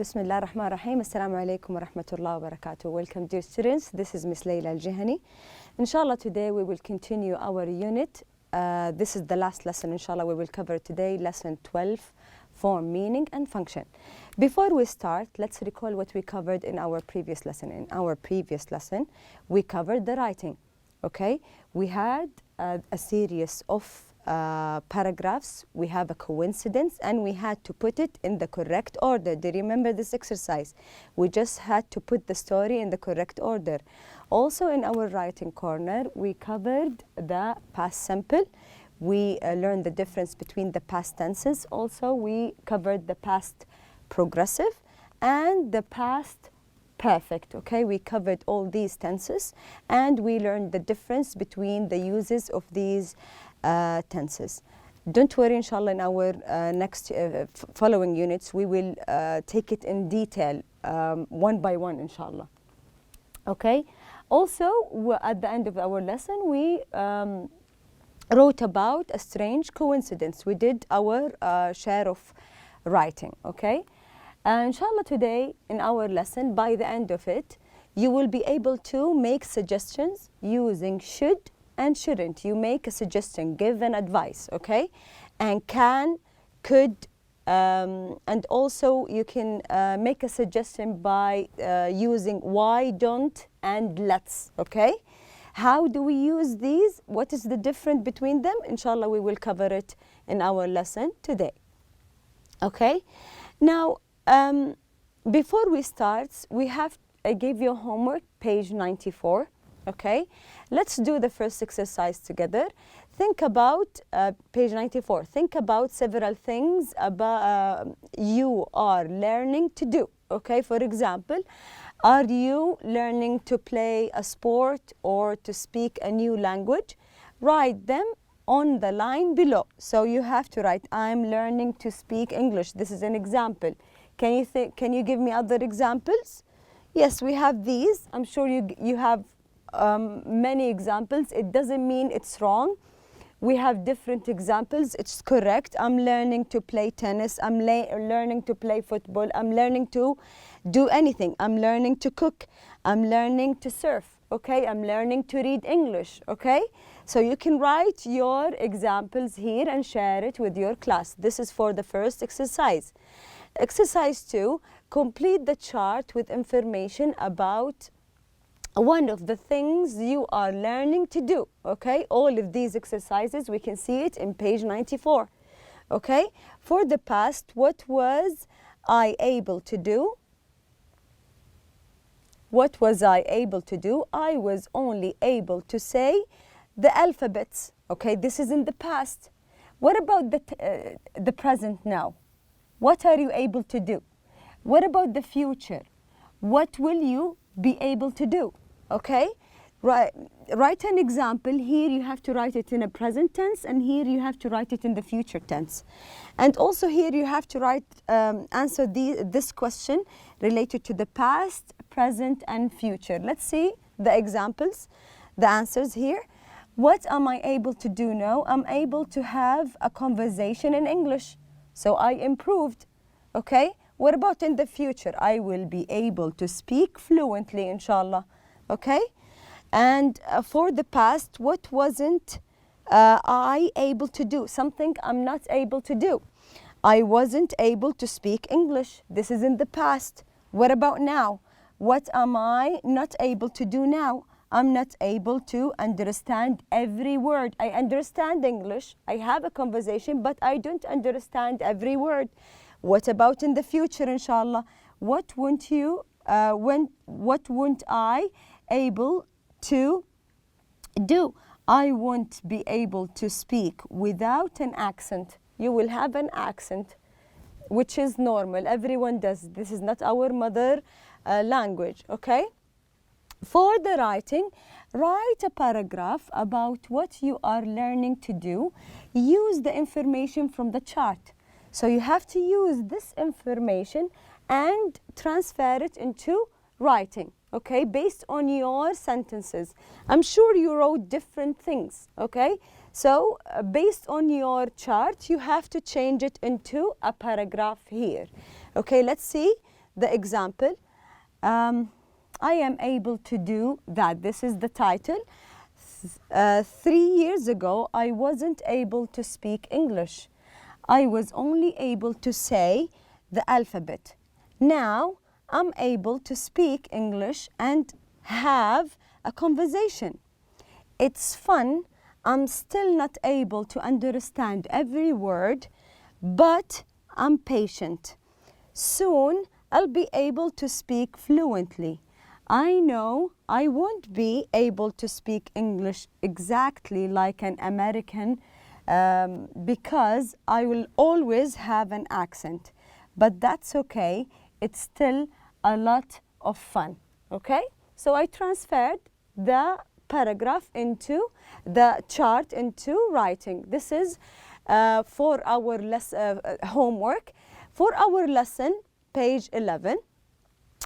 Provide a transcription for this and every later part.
Bismillah ar-Rahman ar-Rahim. Assalamu alaikum wa rahmatullahi wa barakatuh. Welcome, dear students. This is Miss Layla Al-Jihani. Inshallah, today we will continue our unit. This is the last lesson, inshallah, we will cover today, lesson 12, form, meaning, and function. Before we start, let's recall what we covered in our previous lesson. In our previous lesson, we covered the writing, okay? We had a series of paragraphs, we have a coincidence, and we had to put it in the correct order. Do you remember this exercise? We just had to put the story in the correct order. Also in our writing corner, we covered the past simple. We learned the difference between the past tenses. Also, we covered the past progressive and the past perfect, okay? We covered all these tenses, and we learned the difference between the uses of these tenses. Don't worry, inshallah, in our next following units, we will take it in detail, one by one, inshallah. Okay? Also, at the end of our lesson, we wrote about a strange coincidence. We did our share of writing, okay? Inshallah, today, in our lesson, by the end of it, you will be able to make suggestions using should and shouldn't. You make a suggestion, give an advice, okay? And can, could, and also you can make a suggestion by using why, don't, and let's, okay? How do we use these? What is the difference between them? Inshallah, we will cover it in our lesson today, okay? Now, before we start, I gave you homework, page 94. Okay, let's do the first exercise together. Think about page 94. Think about several things about you are learning to do. Okay, for example, are you learning to play a sport or to speak a new language? Write them on the line below. So you have to write, I'm learning to speak English. This is an example. Can you give me other examples? Yes, we have these. I'm sure you have many examples. It doesn't mean it's wrong. We have different examples. It's correct. I'm learning to play tennis. I'm learning to play football. I'm learning to do anything. I'm learning to cook. I'm learning to surf. Okay, I'm learning to read English. Okay, so you can write your examples here and share it with your class. This is for the first exercise. Exercise 2, complete the chart with information about one of the things you are learning to do, okay? All of these exercises, we can see it in page 94, okay? For the past, what was I able to do? What was I able to do? I was only able to say the alphabets, okay? This is in the past. What about the present now? What are you able to do? What about the future? What will you be able to do? Okay, write an example. Here you have to write it in a present tense, and here you have to write it in the future tense. And also here you have to write, answer this question related to the past, present, and future. Let's see the examples, the answers here. What am I able to do now? I'm able to have a conversation in English. So I improved, okay? What about in the future? I will be able to speak fluently, inshallah. Okay, and for the past, what wasn't I able to do? Something I'm not able to do. I wasn't able to speak English. This is in the past. What about now? What am I not able to do now? I'm not able to understand every word. I understand English. I have a conversation, but I don't understand every word. What about in the future, inshallah? What won't I able to do? I won't be able to speak without an accent. You will have an accent, which is normal. Everyone does. This is not our mother language, okay? For the writing, write a paragraph about what you are learning to do. Use the information from the chart. So you have to use this information and transfer it into writing, okay, based on your sentences. I'm sure you wrote different things, okay? So based on your chart, you have to change it into a paragraph here. Okay, let's see the example. I am able to do that. This is the title. 3 years ago, I wasn't able to speak English. I was only able to say the alphabet. Now, I'm able to speak English and have a conversation. It's fun. I'm still not able to understand every word, but I'm patient. Soon, I'll be able to speak fluently. I know I won't be able to speak English exactly like an American because I will always have an accent. But that's okay. It's still a lot of fun. Okay? So I transferred the paragraph into the chart into writing. This is for our homework. For our lesson, page 11,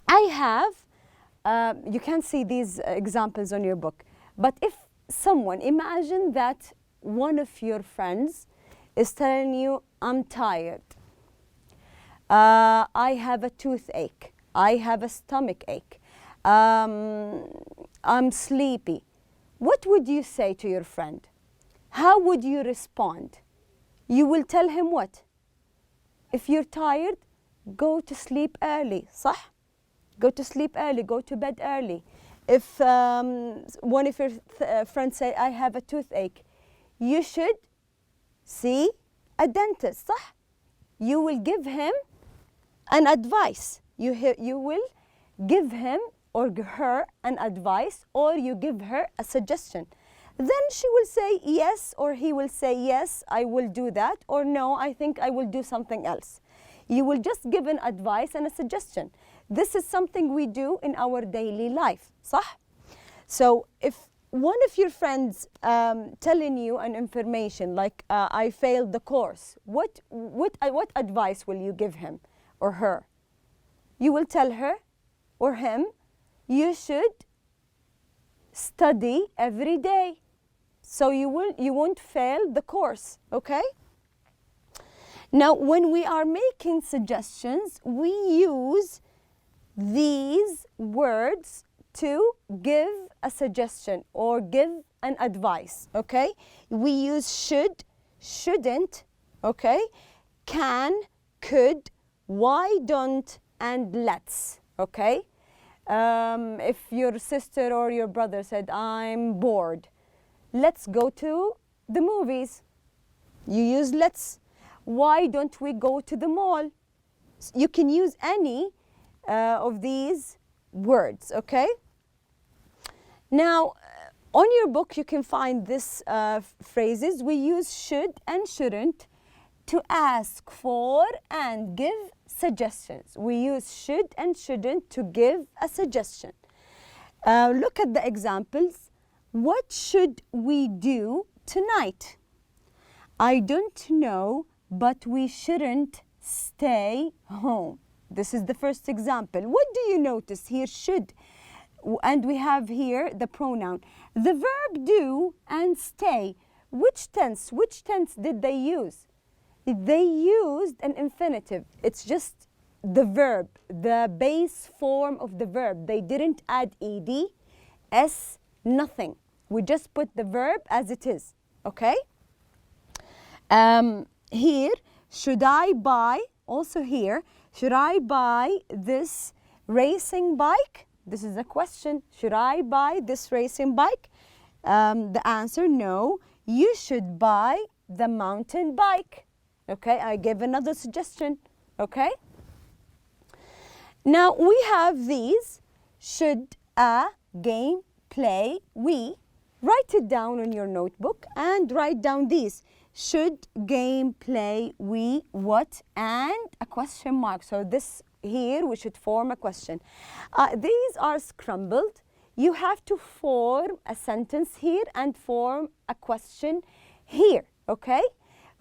I have, you can see these examples on your book. But if someone, imagine that one of your friends is telling you, I'm tired. I have a toothache. I have a stomach ache. I'm sleepy. What would you say to your friend? How would you respond? You will tell him what? If you're tired, go to sleep early, صح? Go to sleep early, go to bed early. If one of your friends say, I have a toothache, you should see a dentist, صح? You will give him an advice. You will give him or her an advice, or you give her a suggestion. Then she will say yes, or he will say yes, I will do that, or no, I think I will do something else. You will just give an advice and a suggestion. This is something we do in our daily life, صح? So if one of your friends telling you an information like I failed the course, what advice will you give him or her? You will tell her or him, you should study every day, so you won't fail the course, okay? Now, when we are making suggestions, we use these words to give a suggestion or give an advice, okay? We use should, shouldn't, okay? Can, could, why don't, and let's, okay? If your sister or your brother said, I'm bored, let's go to the movies. You use let's. Why don't we go to the mall? You can use any of these words, okay? Now, on your book, you can find these phrases. We use should and shouldn't to ask for and give suggestions. We use should and shouldn't to give a suggestion. Look at the examples. What should we do tonight? I don't know, but we shouldn't stay home. This is the first example. What do you notice here? Should. And we have here the pronoun. The verb do and stay. Which tense did they use? They used an infinitive. It's just the verb, the base form of the verb. They didn't add ed, s, nothing. We just put the verb as it is, okay? Here, should I buy, also here, should I buy this racing bike? This is a question. Should I buy this racing bike? The answer, no. You should buy the mountain bike. Okay, I gave another suggestion. Okay? Now we have these should, a, game, play, we. Write it down on your notebook and write down these. Should, game, play, we, what, and a question mark. So this here we should form a question. These are scrambled. You have to form a sentence here and form a question here, okay?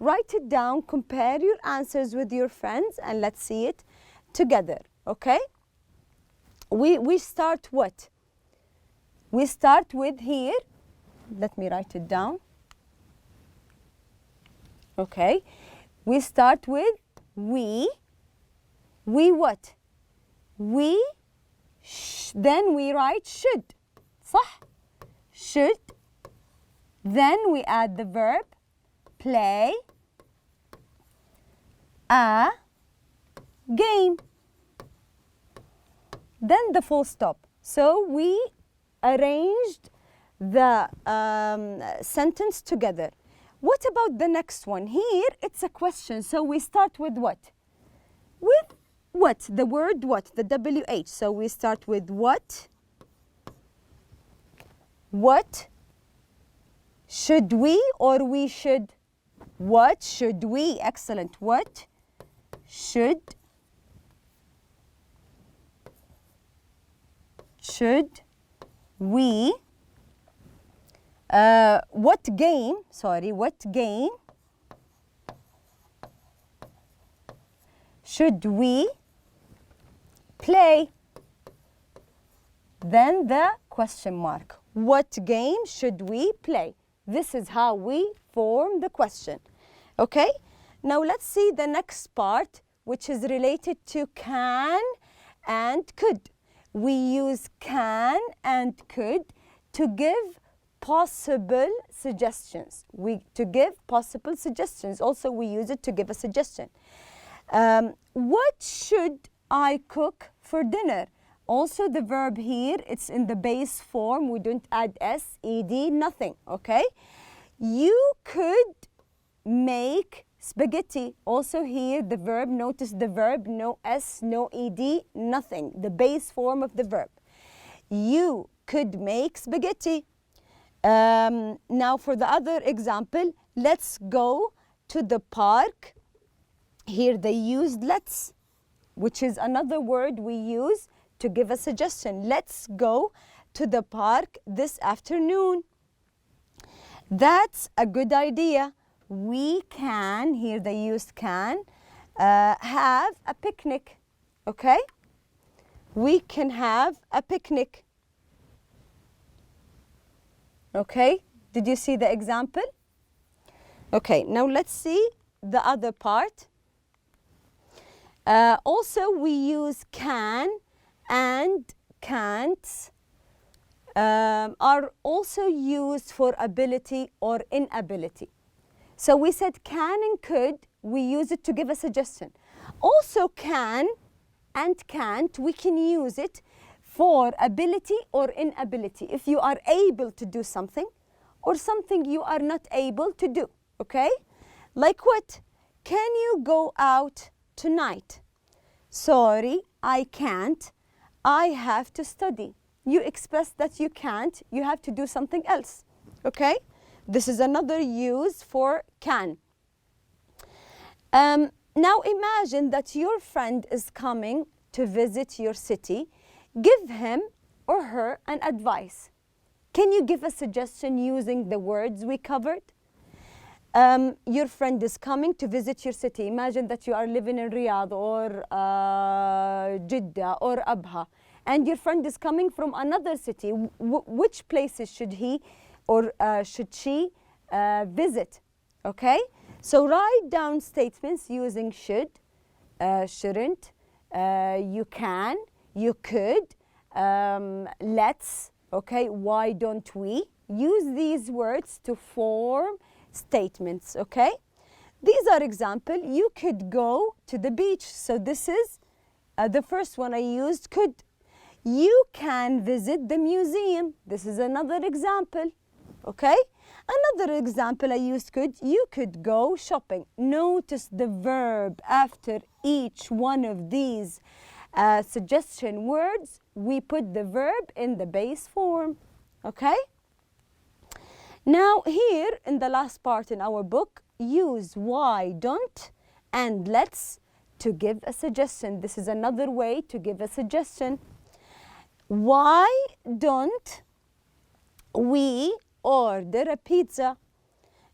Write it down, compare your answers with your friends, and let's see it together, okay? We start what? We start with here. Let me write it down. Okay. We start with we. We what? then we write should. صح? Should. Then we add the verb play a game. Then the full stop. So we arranged the sentence together. What about the next one? Here it's a question. So we start with what? With what? The word what? The WH. So we start with what? What should we or we should? What should we? Excellent. What should we? What game? Sorry, what game should we play? Then the question mark. What game should we play? This is how we form the question. Okay? Now let's see the next part, which is related to can and could. We use can and could to give possible suggestions. To give possible suggestions. Also, we use it to give a suggestion. What should I cook for dinner? Also, the verb here, it's in the base form. We don't add S, ed, nothing, okay? You could make spaghetti. Also here, the verb, notice the verb, no S, no ed, nothing. The base form of the verb. You could make spaghetti. Now for the other example, let's go to the park. Here they used let's, which is another word we use to give a suggestion. Let's go to the park this afternoon. That's a good idea. We can, here they used can, have a picnic, okay? We can have a picnic. Okay, did you see the example? Okay, now let's see the other part. Also, we use can and can't are also used for ability or inability. So we said can and could, we use it to give a suggestion. Also can and can't, we can use it for ability or inability. If you are able to do something or something you are not able to do, okay? Like what? Can you go out tonight? Sorry, I can't. I have to study. You express that you can't, you have to do something else, okay? This is another use for can. Now imagine that your friend is coming to visit your city. Give him or her an advice. Can you give a suggestion using the words we covered? Your friend is coming to visit your city. Imagine that you are living in Riyadh or Jeddah or Abha, and your friend is coming from another city. Which places should he or should she visit? Okay? So write down statements using should, shouldn't, you can, you could, let's, okay, why don't we? Use these words to form statements, okay? These are example. You could go to the beach. So this is the first one I used, could. You can visit the museum. This is another example, okay? Another example I used could. You could go shopping. Notice the verb after each one of these suggestion words. We put the verb in the base form, okay? Now here in the last part in our book, use why don't and let's to give a suggestion. This is another way to give a suggestion. Why don't we order a pizza?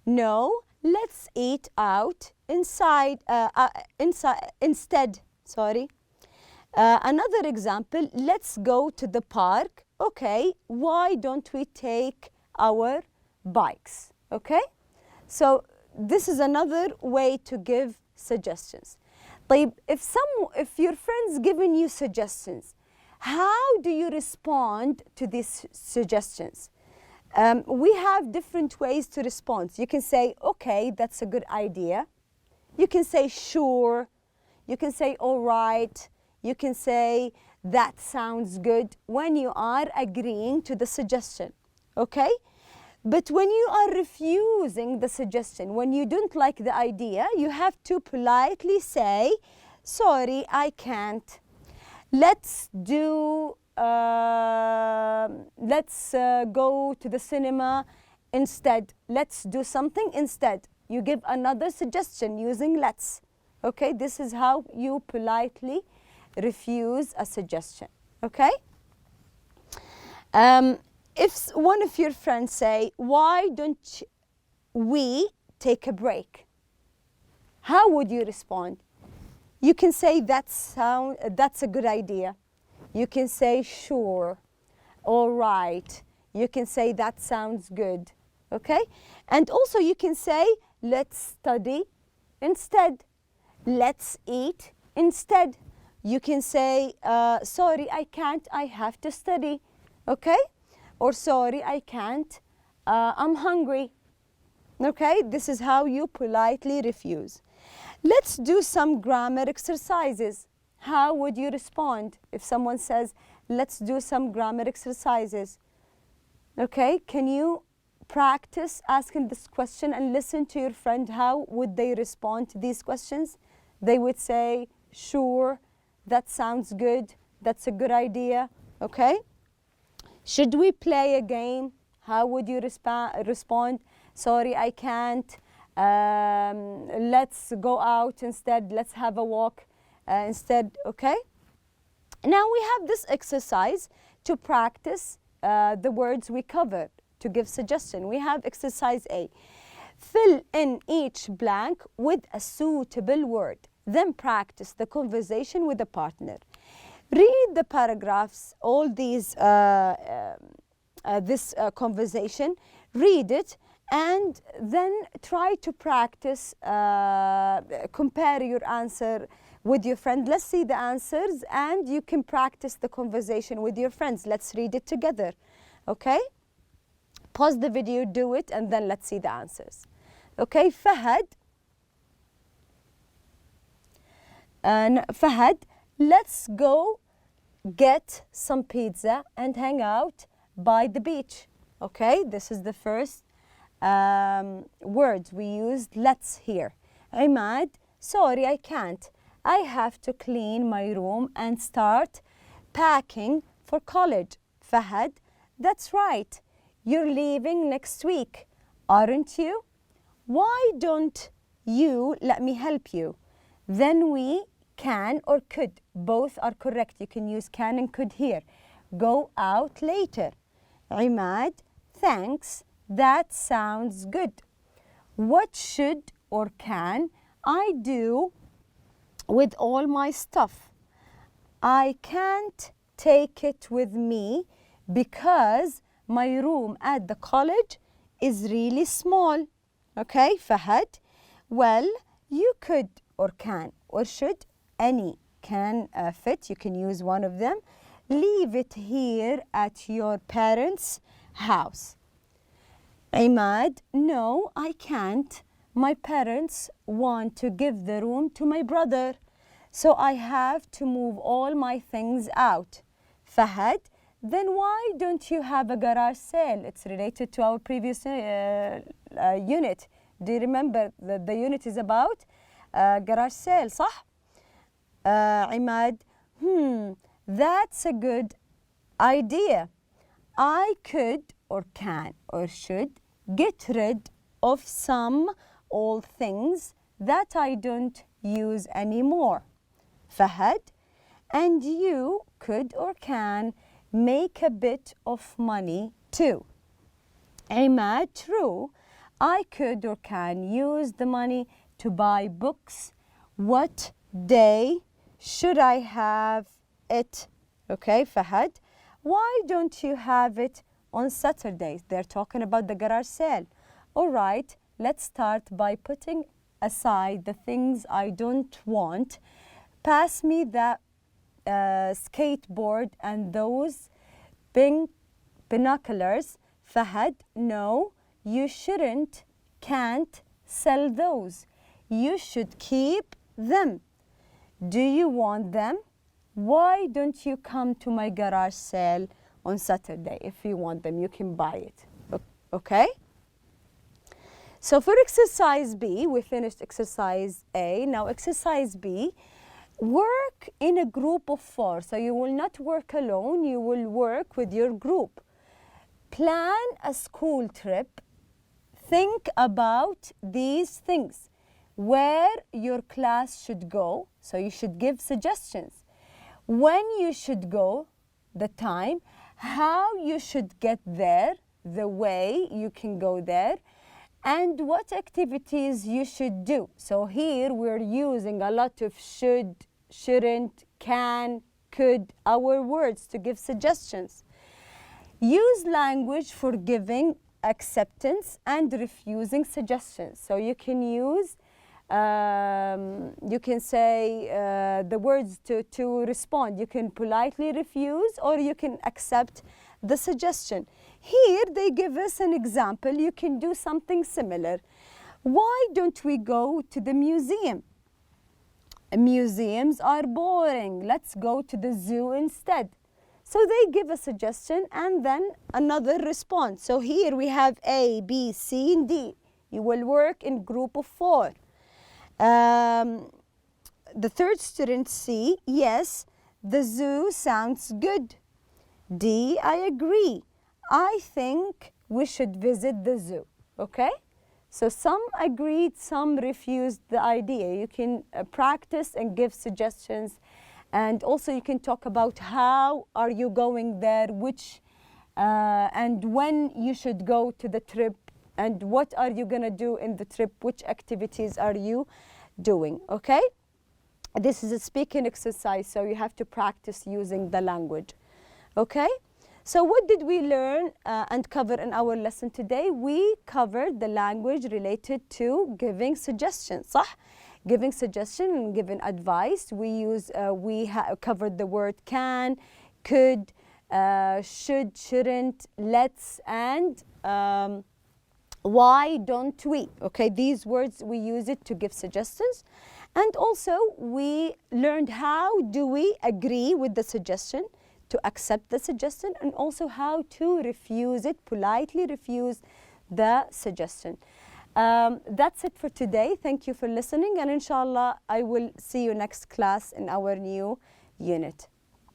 No, let's eat out instead. Sorry. Another example, let's go to the park. Okay, why don't we take our bikes? Okay, so this is another way to give suggestions. طيب, if your friend's giving you suggestions, how do you respond to these suggestions? We have different ways to respond. You can say, okay, that's a good idea. You can say, sure. You can say, all right. You can say, that sounds good, when you are agreeing to the suggestion, okay? But when you are refusing the suggestion, when you don't like the idea, you have to politely say, sorry, I can't. Let's go to the cinema instead. Let's do something instead. You give another suggestion using let's. Okay, this is how you politely refuse a suggestion. Okay? If one of your friends say, why don't we take a break? How would you respond? You can say, that's a good idea. You can say, sure, all right. You can say, that sounds good, okay? And also you can say, let's study instead. Let's eat instead. You can say, sorry, I can't, I have to study, okay? Or sorry, I can't, I'm hungry, okay? This is how you politely refuse. Let's do some grammar exercises. How would you respond if someone says, let's do some grammar exercises? Okay, can you practice asking this question and listen to your friend? How would they respond to these questions? They would say, sure, that sounds good, that's a good idea, okay? Should we play a game? How would you respond? Sorry, I can't. Let's go out instead. Let's have a walk instead, okay? Now we have this exercise to practice the words we covered to give suggestion. We have exercise A. Fill in each blank with a suitable word. Then practice the conversation with a partner. Read the paragraphs, all these, this conversation, read it, and then try to practice, compare your answer with your friend. Let's see the answers, and you can practice the conversation with your friends. Let's read it together, okay? Pause the video, do it, and then let's see the answers. Okay, Fahad, let's go get some pizza and hang out by the beach. Okay, this is the first words we used. Let's here. Imad, sorry, I can't. I have to clean my room and start packing for college. Fahad, that's right. You're leaving next week, aren't you? Why don't you let me help you? Then we can or could. Both are correct. You can use can and could here. Go out later. Imad, thanks. That sounds good. What should or can I do with all my stuff? I can't take it with me because my room at the college is really small. Okay, Fahad? Well, you could or can or should. Any can fit. You can use one of them. Leave it here at your parents' house. Imad, no, I can't. My parents want to give the room to my brother, so I have to move all my things out. Fahad, then why don't you have a garage sale? It's related to our previous unit. Do you remember that the unit is about garage sale, صح? Imad, that's a good idea. I could or can or should get rid of some old things that I don't use anymore. Fahad, and you could or can make a bit of money too. Imad, true. I could or can use the money to buy books. What day should I have it? Okay, Fahad. Why don't you have it on Saturdays? They're talking about the garage sale. All right, let's start by putting aside the things I don't want. Pass me the skateboard and those binoculars. Fahad, no, you shouldn't, can't sell those. You should keep them. Do you want them? Why don't you come to my garage sale on Saturday? If you want them, you can buy it. Okay? So for exercise B, we finished exercise A. Now exercise B, work in a group of 4. So you will not work alone, you will work with your group. Plan a school trip. Think about these things. Where your class should go, so you should give suggestions. When you should go, the time. How you should get there, the way you can go there. And what activities you should do. So here we're using a lot of should, shouldn't, can, could, our words to give suggestions. Use language for giving acceptance and refusing suggestions. So you can use, you can say the words to respond. You can politely refuse or you can accept the suggestion. Here they give us an example. You can do something similar. Why don't we go to the museum? Museums are boring. Let's go to the zoo instead. So they give a suggestion and then another response. So here we have A, B, C, and D. You will work in group of 4. The third student, C, yes, the zoo sounds good. D, I agree. I think we should visit the zoo. Okay? So some agreed, some refused the idea. You can practice and give suggestions. And also you can talk about how are you going there, which and when you should go to the trip, and what are you going to do in the trip, which activities are you doing, okay? This is a speaking exercise, so you have to practice using the language, okay? So what did we learn and cover in our lesson today? We covered the language related to giving suggestions, صح? Giving suggestion and giving advice. We covered the word can, could, should, shouldn't, let's, and why don't we? Okay, these words we use it to give suggestions. And also we learned how do we agree with the suggestion, to accept the suggestion, and also how to refuse it, politely refuse the suggestion. That's it for today. Thank you for listening, and inshallah I will see you next class in our new unit.